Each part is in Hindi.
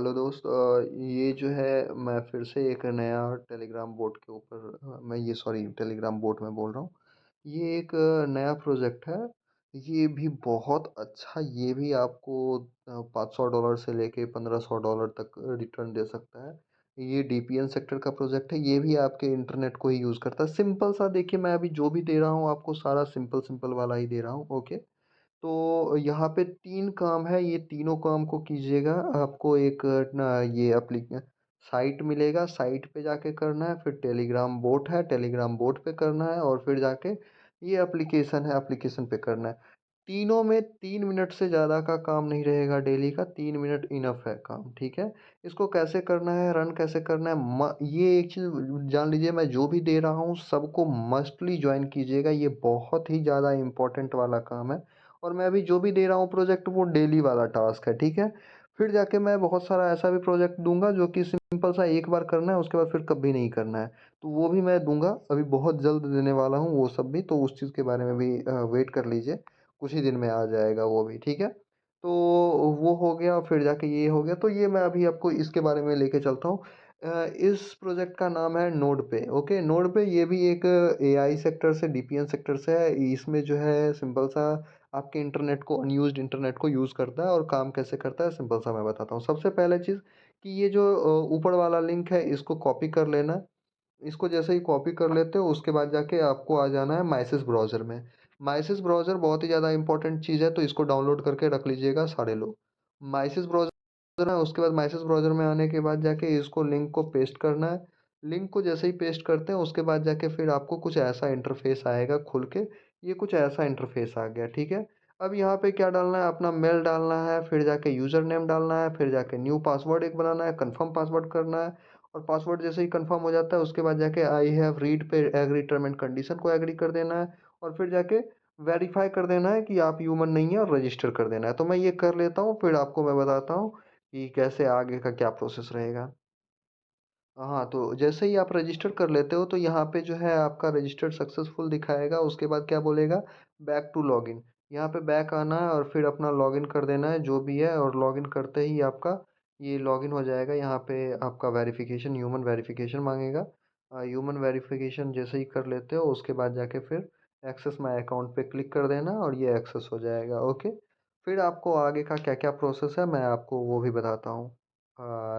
हेलो दोस्त। ये जो है मैं फिर से एक नया टेलीग्राम बोट के ऊपर मैं ये सॉरी टेलीग्राम बोट में बोल रहा हूँ। ये एक नया प्रोजेक्ट है। ये भी बहुत अच्छा, ये भी आपको $500 से लेके $1500 तक रिटर्न दे सकता है। ये डीपीएन सेक्टर का प्रोजेक्ट है। ये भी आपके इंटरनेट को ही यूज़ करता है। सिंपल सा देखिए, मैं अभी जो भी दे रहा हूँ आपको सारा सिंपल सिंपल वाला ही दे रहा हूँ। ओके। तो यहाँ पे 3 काम है, ये तीनों काम को कीजिएगा। आपको एक ये साइट मिलेगा, साइट पे जाके करना है, फिर टेलीग्राम बोट है, टेलीग्राम बोट पे करना है और फिर जाके ये एप्लीकेशन है, एप्लीकेशन पे करना है। तीनों में 3 मिनट से ज़्यादा का काम नहीं रहेगा डेली का, 3 मिनट इनफ है काम, ठीक है? इसको कैसे करना है, रन कैसे करना है, ये एक चीज़ जान लीजिए, मैं जो भी दे रहा हूँ सबको मस्टली जॉइन कीजिएगा, ये बहुत ही ज़्यादा इम्पोर्टेंट वाला काम है। और मैं अभी जो भी दे रहा हूँ प्रोजेक्ट वो डेली वाला टास्क है, ठीक है? फिर जाके मैं बहुत सारा ऐसा भी प्रोजेक्ट दूँगा जो कि सिंपल सा एक बार करना है, उसके बाद फिर कभी नहीं करना है। तो वो भी मैं दूँगा, अभी बहुत जल्द देने वाला हूँ वो सब भी, तो उस चीज़ के बारे में भी वेट कर लीजिए। कुछ ही दिन में आ जाएगा वो भी, ठीक है? तो वो हो गया, फिर जाके ये हो गया, तो ये मैं अभी आपको इसके बारे में लेके चलता हूँ। इस प्रोजेक्ट का नाम है नोड पे, ओके? नोड पे ये भी एक एआई सेक्टर से, डीपीएन सेक्टर से है। इसमें जो है सिंपल सा आपके इंटरनेट को, अनयूज्ड इंटरनेट को यूज़ करता है और काम कैसे करता है सिंपल सा मैं बताता हूँ। सबसे पहले चीज़ कि ये जो ऊपर वाला लिंक है इसको कॉपी कर लेना है। इसको जैसे ही कॉपी कर लेते हो उसके बाद जाके आपको आ जाना है माइसेस ब्राउज़र में। माइसेस ब्राउज़र बहुत ही ज़्यादा इंपॉर्टेंट चीज़ है, तो इसको डाउनलोड करके रख लीजिएगा सारे लोग। माइसेस ब्राउज़र है, उसके बाद माइसेस ब्राउज़र में आने के बाद जाके इसको लिंक को पेस्ट करना है। लिंक को जैसे ही पेस्ट करते हैं उसके बाद जाके फिर आपको कुछ ऐसा इंटरफ़ेस आएगा खुल के, ये कुछ ऐसा इंटरफ़ेस आ गया, ठीक है? अब यहाँ पे क्या डालना है, अपना मेल डालना है, फिर जाके यूज़र नेम डालना है, फिर जाके न्यू पासवर्ड एक बनाना है, कन्फर्म पासवर्ड करना है। और पासवर्ड जैसे ही कंफर्म हो जाता है उसके बाद जाके आई हैव रीड पे एग्री टर्म एंड कंडीशन को एग्री कर देना है और फिर जाके वेरीफाई कर देना है कि आप ह्यूमन नहीं है और रजिस्टर कर देना है। तो मैं ये कर लेता हूँ, फिर आपको मैं बताता हूँ कि कैसे आगे का क्या प्रोसेस रहेगा। हाँ, तो जैसे ही आप रजिस्टर कर लेते हो तो यहाँ पे जो है आपका रजिस्टर्ड सक्सेसफुल दिखाएगा। उसके बाद क्या बोलेगा, बैक टू लॉगिन। यहाँ पे बैक आना है और फिर अपना लॉगिन कर देना है जो भी है, और लॉगिन करते ही आपका ये लॉगिन हो जाएगा। यहाँ पे आपका वेरिफिकेशन, ह्यूमन वेरिफिकेशन मांगेगा। ह्यूमन वेरिफिकेशन जैसे ही कर लेते हो उसके बाद जाके फिर एक्सेस माय अकाउंट पे क्लिक कर देना और ये एक्सेस हो जाएगा। ओके। फिर आपको आगे का क्या क्या प्रोसेस है मैं आपको वो भी बताता हूँ।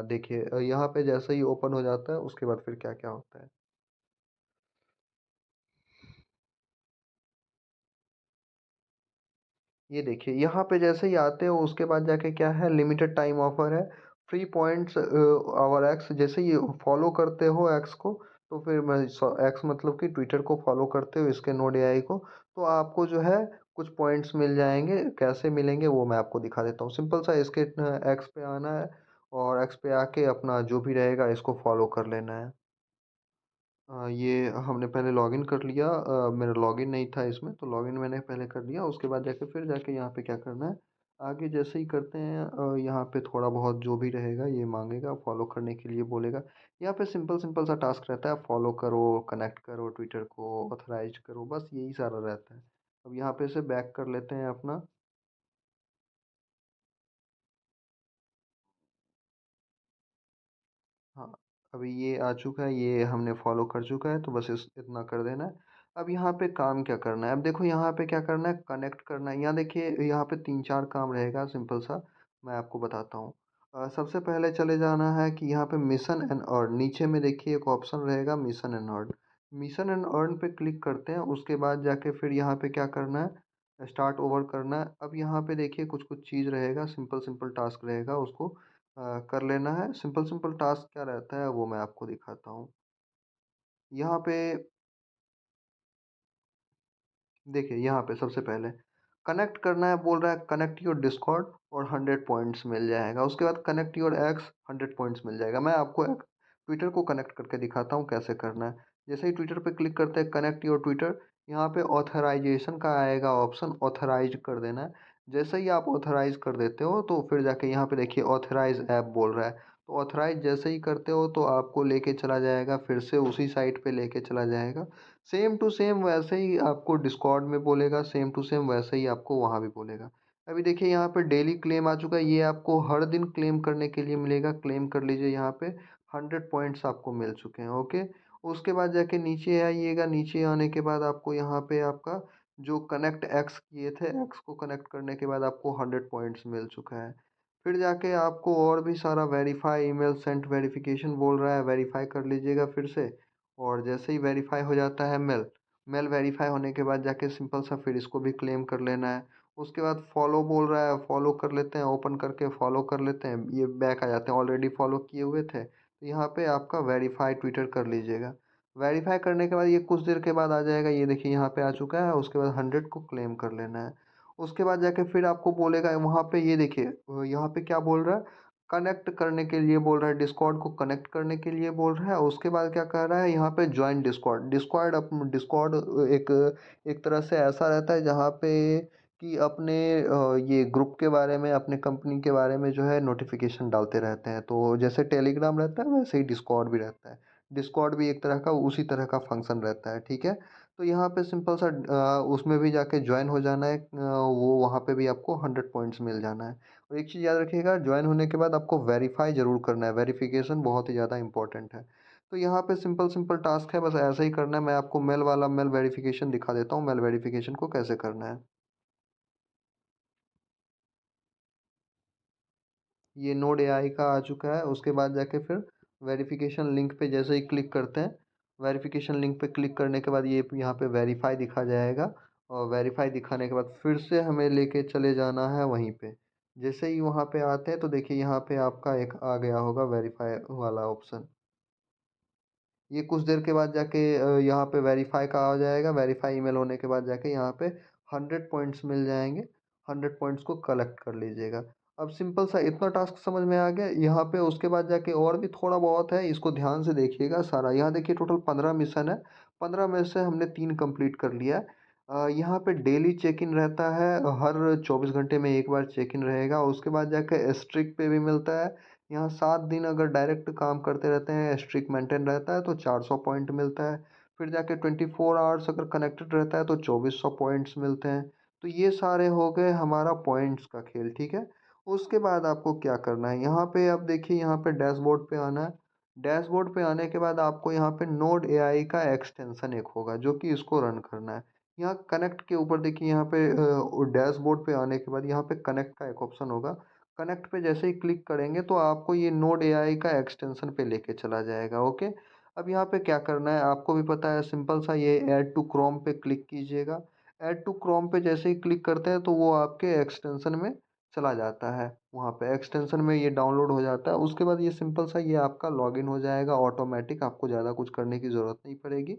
देखिए, यहाँ पे जैसे ही ओपन हो जाता है उसके बाद फिर क्या-क्या होता है। ये देखिए, यहाँ पे जैसे ही आते हो उसके बाद जाके क्या है, लिमिटेड टाइम ऑफर है, फ्री पॉइंट्स और एक्स जैसे ही फॉलो करते हो एक्स को, तो फिर मैं एक्स मतलब कि ट्विटर को फॉलो करते हो इसके नोड एआई को, तो आपको जो है कुछ पॉइंट्स मिल जाएंगे। कैसे मिलेंगे वो मैं आपको दिखा देता हूँ। सिंपल सा इसके एक्स पे आना है और एक्स पे आके अपना जो भी रहेगा इसको फॉलो कर लेना है। ये हमने पहले लॉगिन कर लिया। मेरा लॉगिन नहीं था इसमें, तो लॉगिन मैंने पहले कर लिया। उसके बाद जाके फिर जाके यहाँ पे क्या करना है, आगे जैसे ही करते हैं यहाँ पे थोड़ा बहुत जो भी रहेगा ये मांगेगा, फॉलो करने के लिए बोलेगा। यहाँ पे सिंपल सिंपल सा टास्क रहता है, फॉलो करो, कनेक्ट करो ट्विटर को, ऑथराइज करो, बस यही सारा रहता है। अब यहाँ पे से बैक कर लेते हैं अपना। हाँ, अभी ये आ चुका है, ये हमने फॉलो कर चुका है, तो बस इस इतना कर देना है। अब यहाँ पे काम क्या करना है, अब देखो यहाँ पे क्या करना है, कनेक्ट करना है। यहाँ देखिए, यहाँ पे 3-4 काम रहेगा सिंपल सा, मैं आपको बताता हूँ। सबसे पहले चले जाना है कि यहाँ पे मिशन एंड अर्न, नीचे में देखिए एक ऑप्शन रहेगा mission and earn. Mission and earn पे क्लिक करते हैं, उसके बाद जाके फिर यहाँ पे क्या करना है, स्टार्ट ओवर करना है। अब यहाँ पे देखिए कुछ कुछ चीज़ रहेगा, सिंपल सिंपल टास्क रहेगा, उसको कर लेना है। सिंपल सिंपल टास्क क्या रहता है वो मैं आपको दिखाता हूँ। यहाँ पे देखिए, यहाँ पे सबसे पहले कनेक्ट करना है, बोल रहा है कनेक्ट योर डिस्कॉर्ड और 100 पॉइंट्स मिल जाएगा। उसके बाद कनेक्ट योर एक्स, 100 पॉइंट्स मिल जाएगा। मैं आपको एक ट्विटर को कनेक्ट करके दिखाता हूँ कैसे करना है। जैसे ही ट्विटर पे क्लिक करते हैं, कनेक्ट योर ट्विटर, यहाँ पे ऑथराइजेशन का आएगा ऑप्शन, ऑथराइज कर देना है। जैसे ही आप ऑथराइज कर देते हो तो फिर जाके यहाँ पे देखिए ऑथराइज ऐप बोल रहा है। तो ऑथराइज जैसे ही करते हो तो आपको लेके चला जाएगा, फिर से उसी साइट पे लेके चला जाएगा। सेम टू सेम वैसे ही आपको डिस्कॉर्ड में बोलेगा, सेम टू सेम वैसे ही आपको वहाँ भी बोलेगा। अभी देखिए यहाँ पे डेली क्लेम आ चुका है, ये आपको हर दिन क्लेम करने के लिए मिलेगा, क्लेम कर लीजिए यहाँ पे 100 पॉइंट्स आपको मिल चुके हैं, ओके। उसके बाद जाके नीचे आइएगा, नीचे आने के बाद आपको यहाँ पे आपका जो कनेक्ट एक्स किए थे, एक्स को कनेक्ट करने के बाद आपको 100 पॉइंट्स मिल चुका है। फिर जाके आपको और भी सारा वेरीफाई ईमेल सेंट वेरिफिकेशन बोल रहा है, वेरीफाई कर लीजिएगा फिर से। और जैसे ही वेरीफाई हो जाता है मेल, मेल वेरीफाई होने के बाद जाके सिंपल सा फिर इसको भी क्लेम कर लेना है। उसके बाद फॉलो बोल रहा है, फॉलो कर लेते हैं, ओपन करके फॉलो कर लेते हैं, ये बैक आ जाते हैं, ऑलरेडी फॉलो किए हुए थे। तो यहाँ पे आपका वेरीफाई ट्विटर कर लीजिएगा। वेरीफाई करने के बाद ये कुछ देर के बाद आ जाएगा, ये देखिए यहाँ पे आ चुका है। उसके बाद 100 को क्लेम कर लेना है। उसके बाद जाके फिर आपको बोलेगा वहाँ पे, ये देखिए यहाँ पे क्या बोल रहा है, कनेक्ट करने के लिए बोल रहा है, डिस्कॉर्ड को कनेक्ट करने के लिए बोल रहा है। उसके बाद क्या कह रहा है यहाँ पे, ज्वाइन डिस्कॉर्ड। डिस्कॉर्ड एक एक तरह से ऐसा रहता है जहाँ पे कि अपने ये ग्रुप के बारे में, अपने कंपनी के बारे में जो है नोटिफिकेशन डालते रहते हैं। तो जैसे टेलीग्राम रहता है वैसे ही डिस्कॉर्ड भी रहता है। डिस्कॉर्ड भी एक तरह का उसी तरह का फंक्शन रहता है, ठीक है। तो यहाँ पे सिंपल सा उसमें भी जाके ज्वाइन हो जाना है, वो वहाँ पे भी आपको 100 पॉइंट्स मिल जाना है। और एक चीज़ याद रखिएगा, ज्वाइन होने के बाद आपको वेरीफाई ज़रूर करना है, वेरिफिकेशन बहुत ही ज़्यादा इंपॉर्टेंट है। तो यहाँ पे सिंपल सिंपल टास्क है, बस ऐसा ही करना है। मैं आपको मेल वाला मेल वेरिफिकेशन दिखा देता हूँ, मेल वेरिफिकेशन को कैसे करना है। ये नोड एआई का आ चुका है। उसके बाद जाके फिर वेरिफिकेशन लिंक पे जैसे ही क्लिक करते हैं, वेरिफिकेशन लिंक पे क्लिक करने के बाद ये यहाँ पे वेरीफाई दिखा जाएगा। और वेरीफाई दिखाने के बाद फिर से हमें लेके चले जाना है वहीं पे। जैसे ही वहाँ पे आते हैं तो देखिए यहाँ पे आपका एक आ गया होगा वेरीफाई वाला ऑप्शन। ये कुछ देर के बाद जाके यहाँ पे वेरीफाई का आ जाएगा। वेरीफाई ईमेल होने के बाद जाके यहाँ पे 100 पॉइंट्स मिल जाएंगे। 100 पॉइंट्स को कलेक्ट कर लीजिएगा। अब सिंपल सा इतना टास्क समझ में आ गया यहाँ पे। उसके बाद जाके और भी थोड़ा बहुत है, इसको ध्यान से देखिएगा सारा। यहाँ देखिए टोटल 15 मिशन है। 15 में से हमने 3 कंप्लीट कर लिया है। यहाँ पे डेली चेक इन रहता है, हर 24 घंटे में एक बार चेक इन रहेगा। उसके बाद जाके स्ट्रिक पे भी मिलता है। यहाँ 7 दिन अगर डायरेक्ट काम करते रहते हैं, स्ट्रिक मेंटेन रहता है तो 400 पॉइंट मिलता है। फिर जाके 24 आवर्स अगर कनेक्टेड रहता है तो 2400 पॉइंट्स मिलते हैं। तो ये सारे हो गए हमारा पॉइंट्स का खेल, ठीक है। उसके बाद आपको क्या करना है, यहाँ पे अब देखिए यहाँ पे डैशबोर्ड पे आना है। डैशबोर्ड पे आने के बाद आपको यहाँ पे नोड एआई का एक्सटेंशन एक होगा जो कि इसको रन करना है। यहाँ कनेक्ट के ऊपर देखिए यहाँ पे डैशबोर्ड पे आने के बाद यहाँ पे कनेक्ट का एक ऑप्शन होगा। कनेक्ट पे जैसे ही क्लिक करेंगे तो आपको ये नोड एआई का एक्सटेंशन पे लेके चला जाएगा, ओके। अब यहाँ पे क्या करना है आपको भी पता है, सिंपल सा ये ऐड टू क्रोम पे क्लिक कीजिएगा। ऐड टू क्रोम पे जैसे ही क्लिक करते हैं तो वो आपके एक्सटेंशन में चला जाता है। वहाँ पे एक्सटेंशन में ये डाउनलोड हो जाता है। उसके बाद ये सिंपल सा ये आपका लॉगिन हो जाएगा ऑटोमेटिक, आपको ज़्यादा कुछ करने की ज़रूरत नहीं पड़ेगी।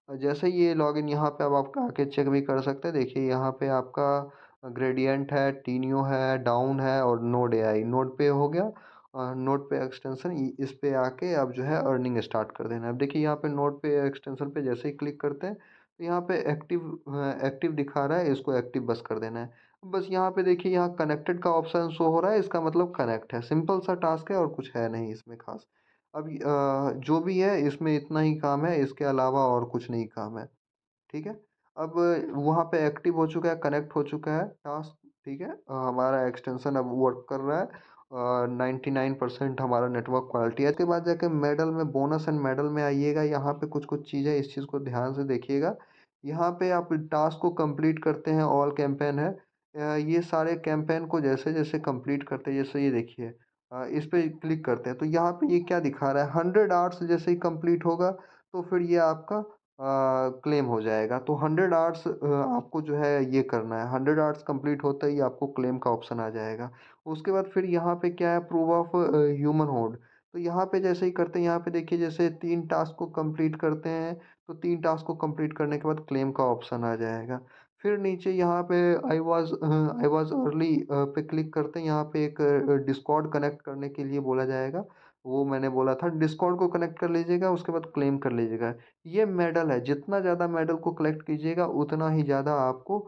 जैसे ही ये लॉगिन यहाँ पे अब आप आके चेक भी कर सकते हैं। देखिए यहाँ पे आपका ग्रेडियंट है, टीनियो है, डाउन है और नोड एआई नोड पे हो गया। नोड पे एक्सटेंशन इस पे आके अब जो है अर्निंग स्टार्ट कर देना है। अब देखिए यहाँ पे नोड पे एक्सटेंशन पे जैसे ही क्लिक करते हैं तो यहाँ पे एक्टिव दिखा रहा है, इसको एक्टिव बस कर देना है। बस यहाँ पे देखिए यहाँ कनेक्टेड का ऑप्शन शो हो रहा है, इसका मतलब कनेक्ट है। सिंपल सा टास्क है और कुछ है नहीं इसमें खास। अब जो भी है इसमें इतना ही काम है, इसके अलावा और कुछ नहीं काम है, ठीक है। अब वहाँ पे एक्टिव हो चुका है, कनेक्ट हो चुका है टास्क, ठीक है। हमारा एक्सटेंशन अब वर्क कर रहा है। 99% हमारा नेटवर्क क्वालिटी है। इसके बाद जाके मेडल में, बोनस एंड मेडल में आइएगा। यहाँ पे कुछ कुछ चीज़ें, इस चीज़ को ध्यान से देखिएगा। यहाँ पे आप टास्क को कंप्लीट करते हैं, ऑल कैंपेन है। ये सारे कैंपेन को जैसे जैसे कंप्लीट करते हैं, जैसे ये देखिए इस पे क्लिक करते हैं तो यहाँ पे ये क्या दिखा रहा है, 100 आवर्स जैसे ही कंप्लीट होगा तो फिर ये आपका क्लेम हो जाएगा। तो 100 आवर्स आपको जो है ये करना है। 100 आवर्स कंप्लीट होते ही आपको क्लेम का ऑप्शन आ जाएगा। उसके बाद फिर यहाँ पे क्या है, प्रूव ऑफ ह्यूमन होल्ड। तो यहाँ पे जैसे ही करते हैं, यहाँ पे देखिए जैसे 3 टास्क को कंप्लीट करते हैं तो 3 टास्क को कंप्लीट करने के बाद क्लेम का ऑप्शन आ जाएगा। फिर नीचे यहाँ पे आई वाज अर्ली पे क्लिक करते हैं। यहाँ पे एक डिस्कॉर्ड कनेक्ट करने के लिए बोला जाएगा। वो मैंने बोला था, डिस्कॉर्ड को कनेक्ट कर लीजिएगा, उसके बाद क्लेम कर लीजिएगा। ये मेडल है, जितना ज़्यादा मेडल को कलेक्ट कीजिएगा उतना ही ज़्यादा आपको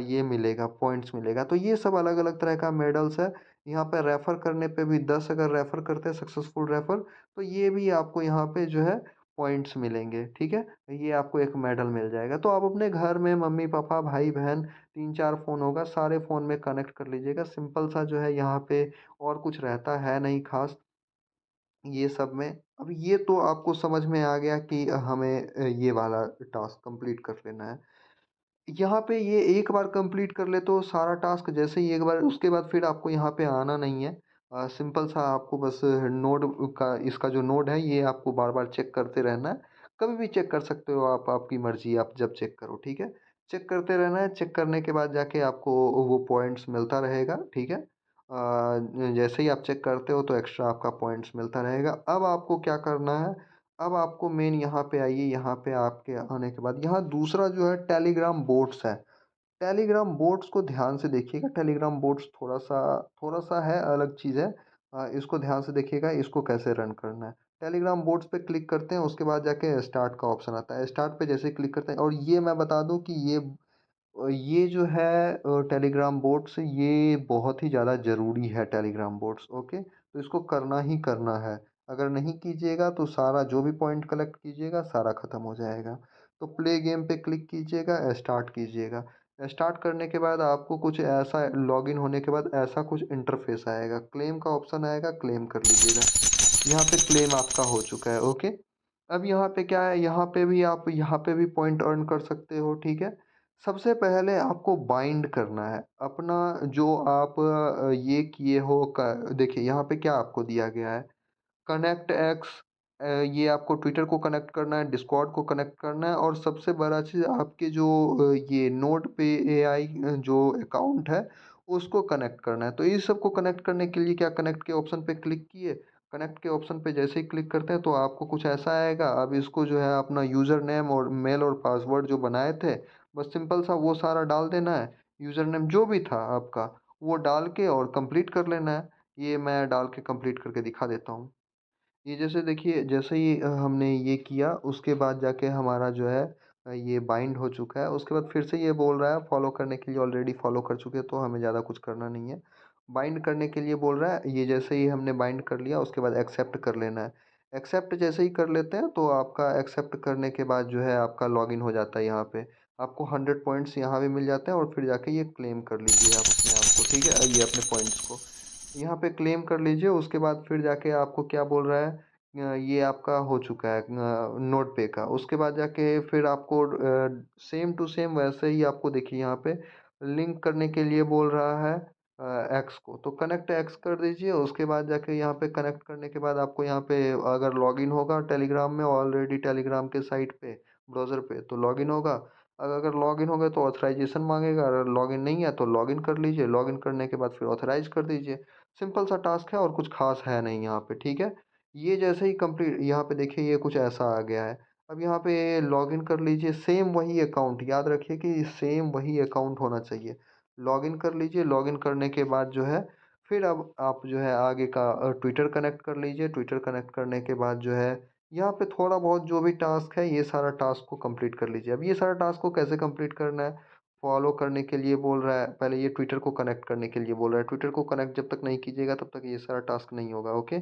ये मिलेगा, पॉइंट्स मिलेगा। तो ये सब अलग अलग तरह का मेडल्स है। यहाँ पे रेफ़र करने पे भी 10 अगर रेफ़र करते हैं सक्सेसफुल रेफ़र, तो ये भी आपको यहाँ पे जो है पॉइंट्स मिलेंगे, ठीक है? ये आपको एक मेडल मिल जाएगा। तो आप अपने घर में मम्मी-पापा, भाई-बहन 3-4 फ़ोन होगा, सारे फ़ोन में कनेक्ट कर लीजिएगा। सिंपल सा जो है यहाँ पे और कुछ रहता है नहीं ख़ास ये सब में। अब ये तो आपको समझ में आ गया कि हमें ये वाला टास्क कंप्लीट कर लेना है। यहाँ पे ये एक बार कंप्लीट कर ले तो सारा टास्क जैसे ही एक बार उसके बाद फिर आपको यहाँ पे आना नहीं है। सिंपल सा आपको बस नोड का इसका जो नोड है ये आपको बार-बार चेक करते रहना है। कभी भी चेक कर सकते हो आप, आपकी मर्ज़ी आप जब चेक करो, ठीक है? चेक करते रहना है, चेक करने के बाद जाके आपको वो पॉइंट्स मिलता रहेगा, ठीक है? जैसे ही आप चेक करते हो तो एक्स्ट्रा आपका पॉइंट्स मिलता रहेगा। अब आपको क्या करना है, अब आपको मेन यहाँ पे आइए, यहाँ पे आपके आने के बाद यहाँ दूसरा जो है टेलीग्राम बोट्स है। टेलीग्राम बोट्स को ध्यान से देखिएगा, टेलीग्राम बोट्स थोड़ा-सा है, अलग चीज़ है। इसको ध्यान से देखिएगा, इसको कैसे रन करना है। टेलीग्राम बोट्स पे क्लिक करते हैं, उसके बाद जाके स्टार्ट का ऑप्शन आता है। स्टार्ट पे जैसे ही क्लिक करते हैं और ये मैं बता दूँ कि ये जो है टेलीग्राम बोट्स ये बहुत ही ज़्यादा ज़रूरी है टेलीग्राम बोट्स, ओके? तो इसको करना ही करना है। अगर नहीं कीजिएगा तो सारा जो भी पॉइंट कलेक्ट कीजिएगा सारा ख़त्म हो जाएगा। तो प्ले गेम पे क्लिक कीजिएगा, स्टार्ट कीजिएगा। स्टार्ट करने के बाद आपको कुछ ऐसा लॉगिन होने के बाद ऐसा कुछ इंटरफ़ेस आएगा, क्लेम का ऑप्शन आएगा, क्लेम कर लीजिएगा। यहाँ पे क्लेम आपका हो चुका है, ओके? अब यहाँ पे क्या है, यहाँ पे भी आप यहाँ पे भी पॉइंट अर्न कर सकते हो, ठीक है? सबसे पहले आपको बाइंड करना है, अपना जो आप ये किए हो क देखिए यहाँ पे क्या आपको दिया गया है, कनेक्ट एक्स ये आपको ट्विटर को कनेक्ट करना है, डिस्कॉर्ड को कनेक्ट करना है और सबसे बड़ा चीज़ आपके जो ये नोट पे एआई जो अकाउंट है, उसको कनेक्ट करना है। तो इस सब को कनेक्ट करने के लिए क्या कनेक्ट के ऑप्शन पे क्लिक किए, कनेक्ट के ऑप्शन पे जैसे ही क्लिक करते हैं तो आपको कुछ ऐसा आएगा। अब इसको जो है अपना यूज़र नेम और मेल और पासवर्ड जो बनाए थे, बस सिंपल सा वो सारा डाल देना है। यूज़र नेम जो भी था आपका, वो डाल के और कंप्लीट कर लेना है। ये मैं डाल के कंप्लीट करके दिखा देता हूँ। ये जैसे देखिए जैसे ही हमने ये किया उसके बाद जाके हमारा जो है ये बाइंड हो चुका है। उसके बाद फिर से ये बोल रहा है फॉलो करने के लिए, ऑलरेडी फॉलो कर चुके हैं तो हमें ज़्यादा कुछ करना नहीं है। बाइंड करने के लिए बोल रहा है, ये जैसे ही हमने बाइंड कर लिया उसके बाद एक्सेप्ट कर लेना है। एक्सेप्ट जैसे ही कर लेते हैं तो आपका एक्सेप्ट करने के बाद जो है आपका लॉगिन हो जाता है यहाँ पे। आपको 100 पॉइंट्स यहाँ भी मिल जाते हैं और फिर जाके ये क्लेम कर लीजिए आप अपने आप को, ठीक है? ये अपने पॉइंट्स को। यहाँ पे क्लेम कर लीजिए, उसके बाद फिर जाके आपको क्या बोल रहा है ये आपका हो चुका है नोट पे का। उसके बाद जाके फिर आपको सेम टू सेम वैसे ही आपको देखिए यहाँ पे लिंक करने के लिए बोल रहा है एक्स को। तो कनेक्ट एक्स कर दीजिए, उसके बाद जाके यहाँ पे कनेक्ट करने के बाद आपको यहाँ पे अगर लॉगिन होगा टेलीग्राम में ऑलरेडी टेलीग्राम के साइट पे, ब्राउज़र पे तो लॉगिन होगा। अगर लॉगिन हो गए तो ऑथराइज़ेशन माँगेगा, अगर लॉगिन नहीं है तो लॉगिन कर लीजिए, लॉगिन करने के बाद फिर ऑथराइज़ कर दीजिए। सिंपल सा टास्क है और कुछ ख़ास है नहीं यहाँ पे, ठीक है? ये जैसे ही कंप्लीट यहाँ पे देखिए ये कुछ ऐसा आ गया है। अब यहाँ पे लॉगिन कर लीजिए, सेम वही अकाउंट, याद रखिए कि सेम वही अकाउंट होना चाहिए। लॉगिन कर लीजिए, लॉगिन करने के बाद जो है फिर अब आप जो है आगे का ट्विटर कनेक्ट कर लीजिए, ट्विटर कनेक्ट करने के बाद जो है यहाँ पे थोड़ा बहुत जो भी टास्क है ये सारा टास्क को कंप्लीट कर लीजिए। अब ये सारा टास्क को कैसे कंप्लीट करना है? फॉलो करने के लिए बोल रहा है, पहले ये ट्विटर को कनेक्ट करने के लिए बोल रहा है। ट्विटर को कनेक्ट जब तक नहीं कीजिएगा तब तक ये सारा टास्क नहीं होगा, ओके?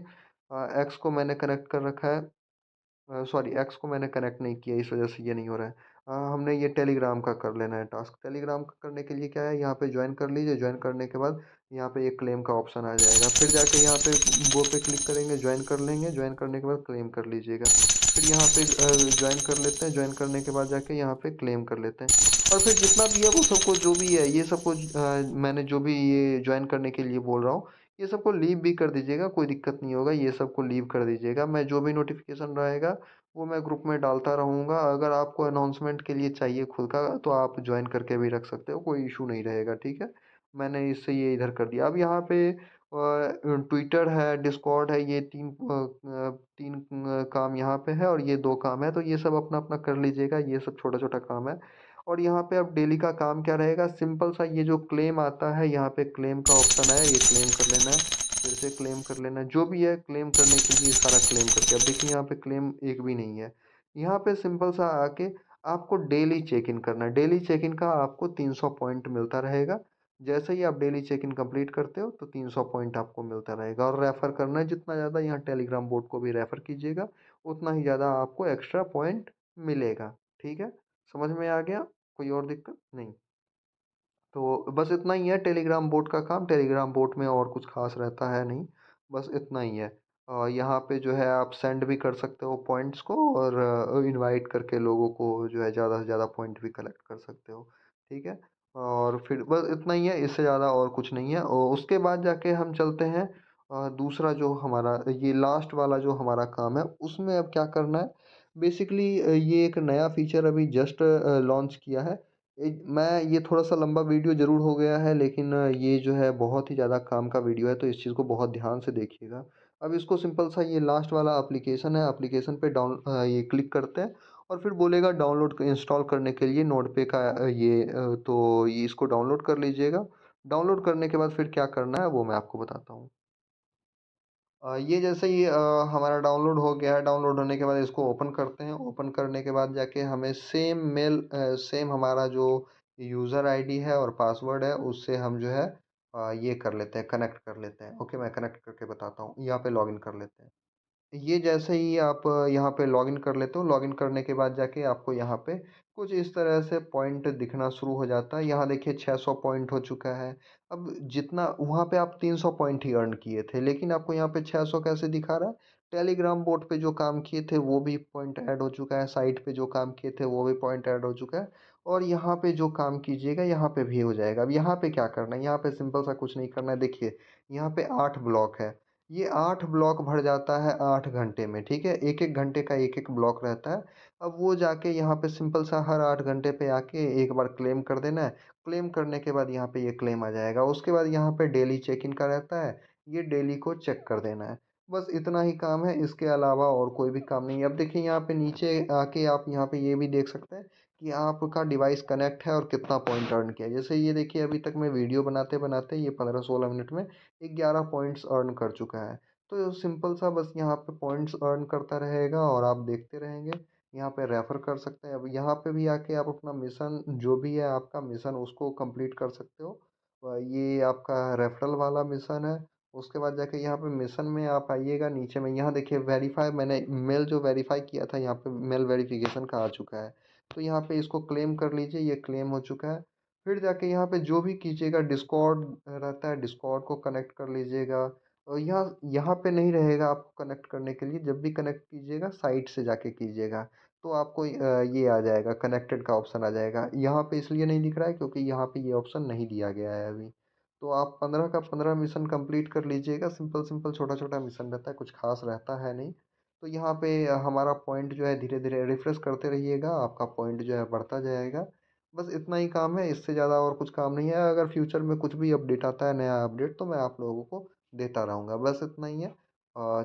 एक्स को मैंने कनेक्ट कर रखा है। सॉरी एक्स को मैंने कनेक्ट नहीं किया इस वज़ह से ये नहीं हो रहा है। हमने ये टेलीग्राम का कर लेना है टास्क। टेलीग्राम का करने के लिए क्या है, यहाँ पे जॉइन कर लीजिए, जॉइन करने के बाद यहाँ पे एक क्लेम का ऑप्शन आ जाएगा। फिर जाके यहाँ पे वो पे क्लिक करेंगे, जॉइन कर लेंगे, जॉइन करने के बाद क्लेम कर लीजिएगा। फिर यहाँ पे जॉइन कर लेते हैं, जॉइन करने के बाद जाके यहाँ पे क्लेम कर लेते हैं। और फिर जितना भी है वो सबको जो भी है ये सबको मैंने जो भी ये जॉइन करने के लिए बोल रहा हूँ, ये सबको लीव भी कर दीजिएगा, कोई दिक्कत नहीं होगा, ये सबको लीव कर दीजिएगा। मैं जो भी नोटिफ़िकेशन रहेगा, वो मैं ग्रुप में डालता रहूँगा। अगर आपको अनाउंसमेंट के लिए चाहिए खुद का, तो आप जॉइन करके भी रख सकते हो, कोई इश्यू नहीं रहेगा, ठीक है? मैंने इससे ये इधर कर दिया। अब यहाँ पे ट्विटर है, डिस्कॉर्ड है, ये 3 काम यहाँ पे है और ये 2 काम है, तो ये सब अपना-अपना कर लीजिएगा, ये सब छोटा-छोटा काम है। और यहाँ पे अब डेली का काम क्या रहेगा, सिंपल सा ये जो क्लेम आता है, यहाँ पे क्लेम का ऑप्शन है, ये क्लेम कर लेना है, फिर से क्लेम कर लेना है, जो भी है क्लेम करने के लिए सारा क्लेम करके अब देखिए यहाँ पे क्लेम एक भी नहीं है। यहाँ पे सिंपल सा आके आपको डेली चेक इन करना है, डेली चेक इन का आपको 300 पॉइंट मिलता रहेगा। जैसे ही आप डेली चेक इन कंप्लीट करते हो, तो 300 पॉइंट आपको मिलता रहेगा और रेफ़र करना है जितना ज़्यादा यहाँ टेलीग्राम बोट को भी रेफ़र कीजिएगा उतना ही ज़्यादा आपको एक्स्ट्रा पॉइंट मिलेगा, ठीक है? समझ में आ गया? कोई और दिक्कत? नहीं। तो बस इतना ही है टेलीग्राम बोट का काम, टेलीग्राम बोट में और कुछ ख़ास रहता है नहीं, बस इतना ही है। यहाँ पे जो है आप सेंड भी कर सकते हो पॉइंट्स को और इनवाइट करके लोगों को जो है ज़्यादा से ज़्यादा पॉइंट भी कलेक्ट कर सकते हो, ठीक है? और फिर बस इतना ही है, इससे ज़्यादा और कुछ नहीं है और उसके बाद जाके हम चलते हैं दूसरा जो हमारा ये लास्ट वाला जो हमारा काम है, उसमें अब क्या करना है, बेसिकली ये एक नया फीचर अभी जस्ट लॉन्च किया है। मैं ये थोड़ा-सा लंबा वीडियो ज़रूर हो गया है लेकिन ये जो है बहुत ही ज़्यादा काम का वीडियो है तो इस चीज़ को बहुत ध्यान से देखिएगा। अब इसको सिंपल सा ये लास्ट वाला एप्लीकेशन है, एप्लीकेशन पे ये क्लिक करते हैं और फिर बोलेगा डाउनलोड इंस्टॉल करने के लिए नोटपे का तो ये इसको डाउनलोड कर लीजिएगा। डाउनलोड करने के बाद फिर क्या करना है वो मैं आपको बताता हूँ। ये जैसे ही हमारा डाउनलोड हो गया है, डाउनलोड होने के बाद इसको ओपन करते हैं। ओपन करने के बाद जाके हमें सेम हमारा जो यूज़र आईडी है और पासवर्ड है, उससे हम जो है ये कर लेते हैं, कनेक्ट कर लेते हैं। ओके, मैं कनेक्ट करके बताता हूँ। यहाँ पे लॉगिन कर लेते हैं। ये जैसे ही आप यहाँ पे लॉगिन कर लेते हो, लॉगिन करने के बाद जाके आपको यहाँ पे कुछ इस तरह से पॉइंट दिखना शुरू हो जाता है। यहाँ देखिए 600 पॉइंट हो चुका है। अब जितना वहाँ पे आप 300 पॉइंट ही अर्न किए थे, लेकिन आपको यहाँ पे 600 कैसे दिखा रहा है? टेलीग्राम बोट पे जो काम किए थे वो भी पॉइंट ऐड हो चुका है, साइट पे जो काम किए थे वो भी पॉइंट ऐड हो चुका है और यहाँ पे जो काम कीजिएगा यहाँ पे भी हो जाएगा। अब यहाँ पे क्या करना है? यहाँ पे सिंपल सा कुछ नहीं करना है। देखिए, यहाँ पे 8 ब्लॉक है। ये 8 ब्लॉक भर जाता है 8 घंटे में, ठीक है? 1-1 घंटे का 1-1 ब्लॉक रहता है। अब वो जाके यहाँ पे सिंपल सा हर 8 घंटे पे आके एक बार क्लेम कर देना है। क्लेम करने के बाद यहाँ पे ये क्लेम आ जाएगा। उसके बाद यहाँ पे डेली चेक इन का रहता है, ये डेली को चेक कर देना है। बस इतना ही काम है, इसके अलावा और कोई भी काम नहीं है। अब देखिए यहाँ पे नीचे आके आप यहाँ पे ये भी देख सकते हैं कि आपका डिवाइस कनेक्ट है और कितना पॉइंट अर्न किया है। जैसे ये देखिए अभी तक मैं वीडियो बनाते-बनाते ये 15-16 मिनट में 11 पॉइंट्स अर्न कर चुका है। तो सिंपल सा बस यहाँ पे पॉइंट्स अर्न करता रहेगा और आप देखते रहेंगे। यहाँ पे रेफ़र कर सकते हैं। अब यहाँ पे भी आके आप अपना मिशन जो भी है आपका मिशन उसको कंप्लीट कर सकते हो। ये आपका रेफ़रल वाला मिशन है। उसके बाद जाके यहाँ पे मिशन में आप आइएगा नीचे में यहाँ देखिए वेरीफ़ाई मैंने मेल जो वेरीफ़ाई किया था यहाँ पे मेल वेरिफ़िकेशन का आ चुका है। तो यहाँ पे इसको क्लेम कर लीजिए, ये क्लेम हो चुका है। फिर जाके यहाँ पे जो भी कीजिएगा डिस्कॉर्ड रहता है, डिस्कॉर्ड को कनेक्ट कर लीजिएगा। और यहाँ यहाँ पे नहीं रहेगा आपको कनेक्ट करने के लिए, जब भी कनेक्ट कीजिएगा साइट से जाके कीजिएगा। तो आपको ये आ जाएगा कनेक्टेड का ऑप्शन आ जाएगा। यहाँ पे इसलिए नहीं दिख रहा है क्योंकि यहाँ पे ये ऑप्शन नहीं दिया गया है अभी। तो आप 15 का 15 मिशन कंप्लीट कर लीजिएगा, सिंपल-सिंपल छोटा-छोटा मिशन रहता है, कुछ ख़ास रहता है नहीं। तो यहाँ पे हमारा पॉइंट जो है धीरे-धीरे रिफ्रेश करते रहिएगा, आपका पॉइंट जो है बढ़ता जाएगा। बस इतना ही काम है, इससे ज़्यादा और कुछ काम नहीं है। अगर फ्यूचर में कुछ भी अपडेट आता है, नया अपडेट तो मैं आप लोगों को देता रहूँगा। बस इतना ही है।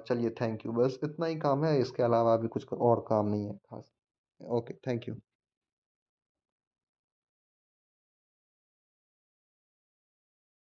चलिए थैंक यू। बस इतना ही काम है, इसके अलावा अभी कुछ और काम नहीं है ख़ास। Okay, thank you.